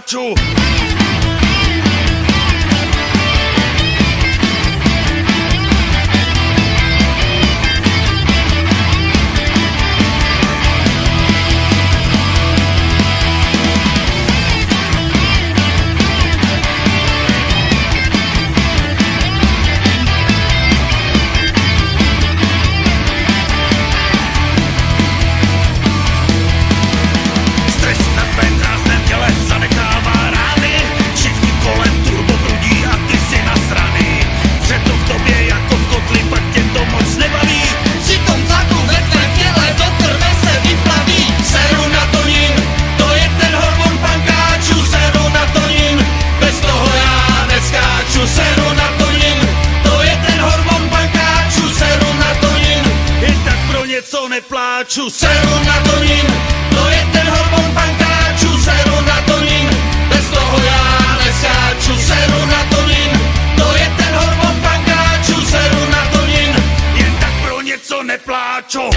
nepláču. Nepláču, Serotonin, to je ten hormon pankáčů. Serotonin, bez toho já neskáču. Serotonin, to je ten hormon pankáčů. Serotonin, jen tak pro něco nepláču.